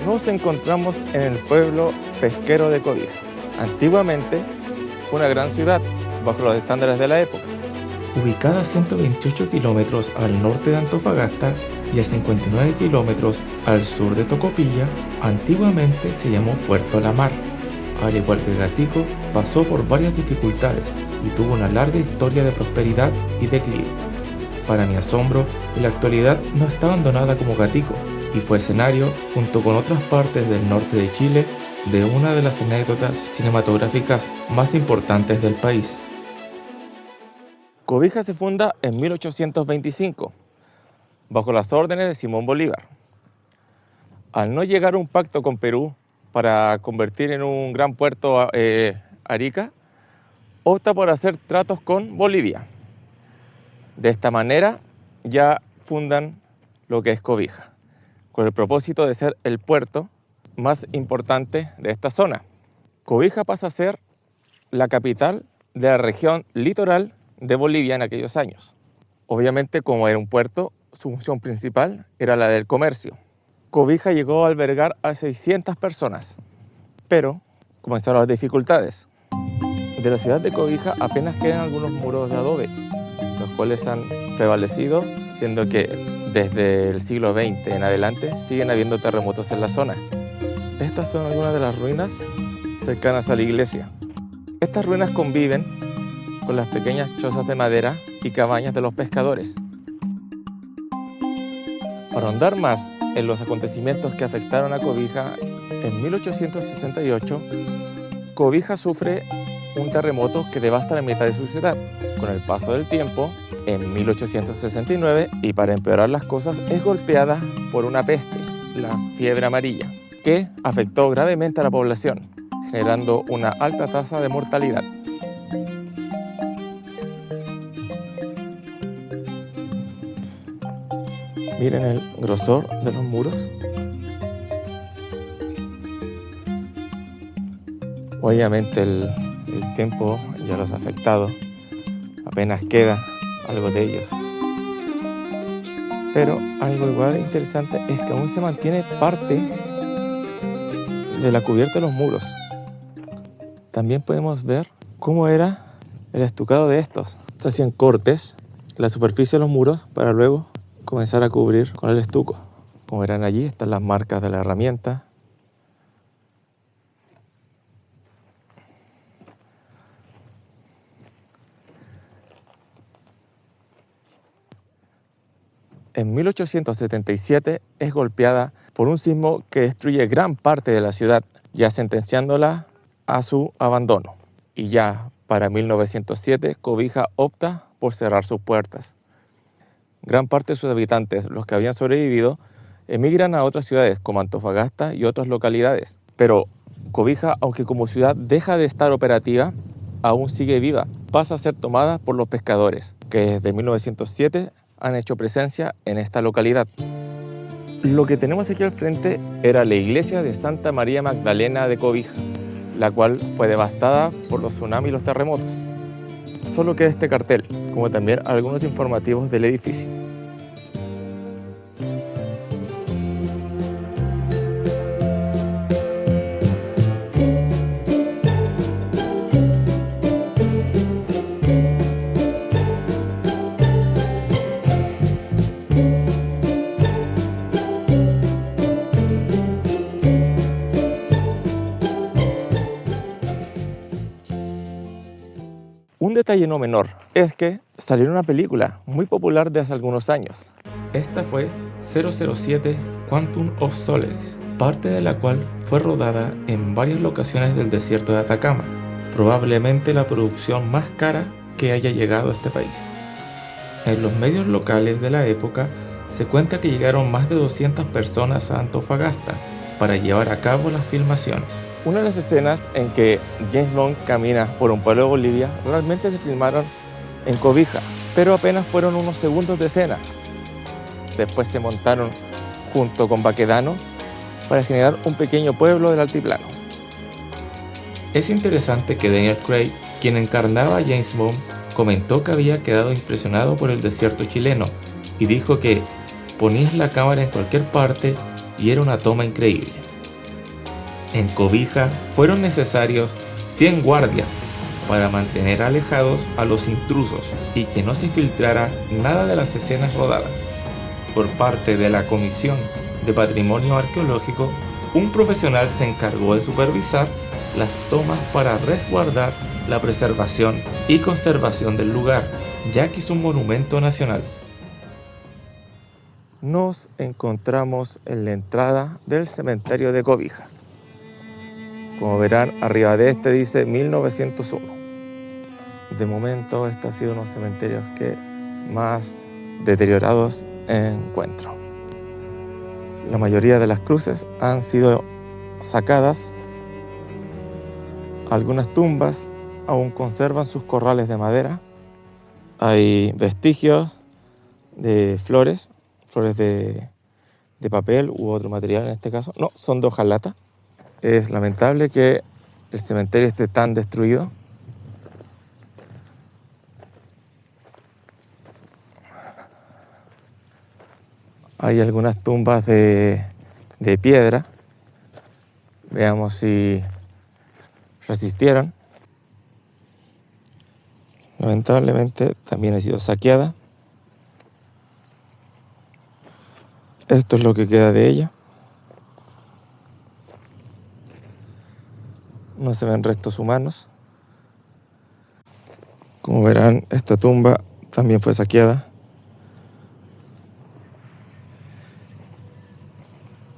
Nos encontramos en el pueblo pesquero de Cobija. Antiguamente fue una gran ciudad bajo los estándares de la época. Ubicada a 128 kilómetros al norte de Antofagasta y a 59 kilómetros al sur de Tocopilla, antiguamente se llamó Puerto La Mar. Al igual que Gatico, pasó por varias dificultades y tuvo una larga historia de prosperidad y declive. Para mi asombro, en la actualidad no está abandonada como Gatico y fue escenario, junto con otras partes del norte de Chile, de una de las anécdotas cinematográficas más importantes del país. Cobija se funda en 1825, bajo las órdenes de Simón Bolívar. Al no llegar a un pacto con Perú para convertir en un gran puerto Arica, opta por hacer tratos con Bolivia. De esta manera ya fundan lo que es Cobija, con el propósito de ser el puerto más importante de esta zona. Cobija pasa a ser la capital de la región litoral de Bolivia en aquellos años. Obviamente, como era un puerto, su función principal era la del comercio. Cobija llegó a albergar a 600 personas, pero comenzaron las dificultades. De la ciudad de Cobija apenas quedan algunos muros de adobe, los cuales han prevalecido, siendo que desde el siglo XX en adelante siguen habiendo terremotos en la zona. Estas son algunas de las ruinas cercanas a la iglesia. Estas ruinas conviven con las pequeñas chozas de madera y cabañas de los pescadores. Para ahondar más en los acontecimientos que afectaron a Cobija, en 1868, Cobija sufre un terremoto que devasta la mitad de su ciudad. Con el paso del tiempo, en 1869, y para empeorar las cosas, es golpeada por una peste, la fiebre amarilla, que afectó gravemente a la población, generando una alta tasa de mortalidad. Miren el grosor de los muros. Obviamente el tiempo ya los ha afectado. Apenas queda algo de ellos. Pero algo igual interesante es que aún se mantiene parte de la cubierta de los muros. También podemos ver cómo era el estucado de estos. Se hacían cortes en la superficie de los muros para luego comenzar a cubrir con el estuco. Como verán allí, están las marcas de la herramienta. En 1877 es golpeada por un sismo que destruye gran parte de la ciudad, ya sentenciándola a su abandono. Y ya para 1907, Cobija opta por cerrar sus puertas. Gran parte de sus habitantes, los que habían sobrevivido, emigran a otras ciudades como Antofagasta y otras localidades. Pero Cobija, aunque como ciudad deja de estar operativa, aún sigue viva. Pasa a ser tomada por los pescadores, que desde 1907 han hecho presencia en esta localidad. Lo que tenemos aquí al frente era la iglesia de Santa María Magdalena de Cobija, la cual fue devastada por los tsunamis y los terremotos. Solo queda este cartel, como también algunos informativos del edificio. Un detalle no menor es que salió una película muy popular de hace algunos años. Esta fue 007 Quantum of Solace, parte de la cual fue rodada en varias locaciones del desierto de Atacama, probablemente la producción más cara que haya llegado a este país. En los medios locales de la época se cuenta que llegaron más de 200 personas a Antofagasta para llevar a cabo las filmaciones. Una de las escenas en que James Bond camina por un pueblo de Bolivia realmente se filmaron en Cobija, pero apenas fueron unos segundos de escena. Después se montaron junto con Baquedano para generar un pequeño pueblo del altiplano. Es interesante que Daniel Craig, quien encarnaba a James Bond, comentó que había quedado impresionado por el desierto chileno y dijo que ponías la cámara en cualquier parte y era una toma increíble. En Cobija fueron necesarios 100 guardias para mantener alejados a los intrusos y que no se filtrara nada de las escenas rodadas. Por parte de la Comisión de Patrimonio Arqueológico, un profesional se encargó de supervisar las tomas para resguardar la preservación y conservación del lugar, ya que es un monumento nacional. Nos encontramos en la entrada del cementerio de Cobija. Como verán, arriba de este dice 1901. De momento, este ha sido uno de los cementerios que más deteriorados encuentro. La mayoría de las cruces han sido sacadas. Algunas tumbas aún conservan sus corrales de madera. Hay vestigios de flores de papel u otro material en este caso. No, son de hojalata. Es lamentable que el cementerio esté tan destruido. Hay algunas tumbas de piedra. Veamos si resistieron. Lamentablemente también ha sido saqueada. Esto es lo que queda de ella. No se ven restos humanos. Como verán, esta tumba también fue saqueada.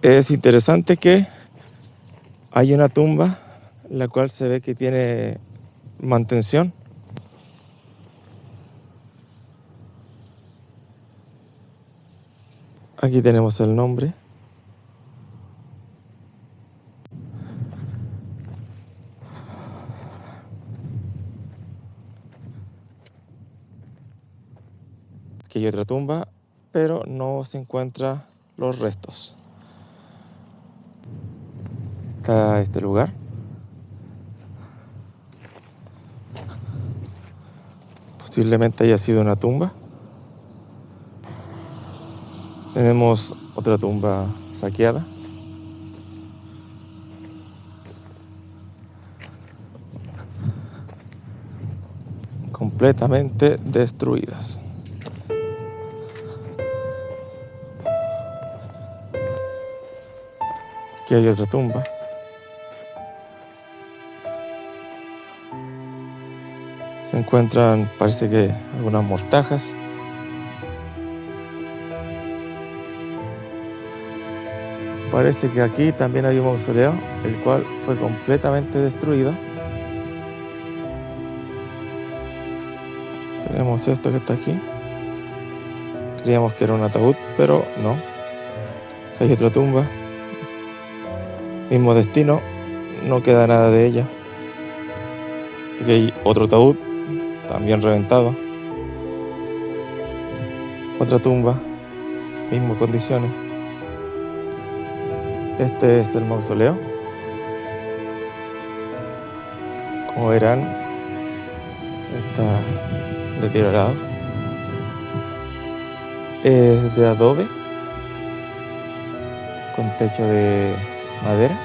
Es interesante que hay una tumba la cual se ve que tiene mantención. Aquí tenemos el nombre. Aquí hay otra tumba, pero no se encuentran los restos. Está este lugar. Posiblemente haya sido una tumba. Tenemos otra tumba saqueada. Completamente destruidas. Aquí hay otra tumba. Se encuentran, parece que algunas mortajas. Parece que aquí también hay un mausoleo, el cual fue completamente destruido. Tenemos esto que está aquí. Creíamos que era un ataúd, pero no. Hay otra tumba. Mismo destino, no queda nada de ella. Aquí hay otro ataúd, también reventado. Otra tumba, mismas condiciones. Este es el mausoleo. Como verán, está deteriorado. Es de adobe, con techo de madera.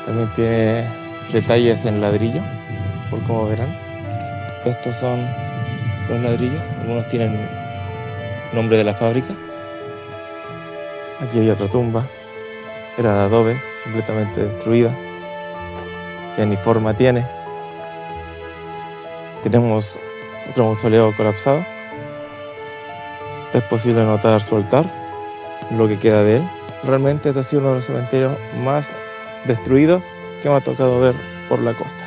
También tiene detalles en ladrillo, por como verán. Estos son los ladrillos. Algunos tienen nombre de la fábrica. Aquí hay otra tumba. Era de adobe, completamente destruida. Ya ni forma tiene. Tenemos otro mausoleo colapsado. Es posible notar su altar, lo que queda de él. Realmente este ha sido uno de los cementerios más destruidos que me ha tocado ver por la costa.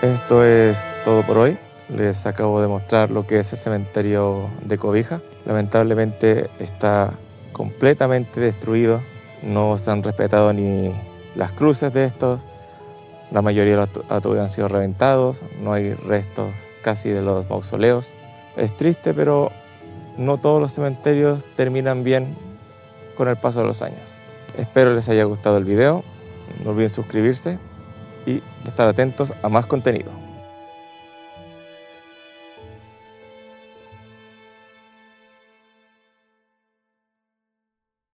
Esto es todo por hoy. Les acabo de mostrar lo que es el cementerio de Cobija. Lamentablemente está completamente destruido. No se han respetado ni las cruces de estos. La mayoría de los ataúdes han sido reventados. No hay restos casi de los mausoleos. Es triste, pero no todos los cementerios terminan bien con el paso de los años. Espero les haya gustado el video. No olviden suscribirse y estar atentos a más contenido.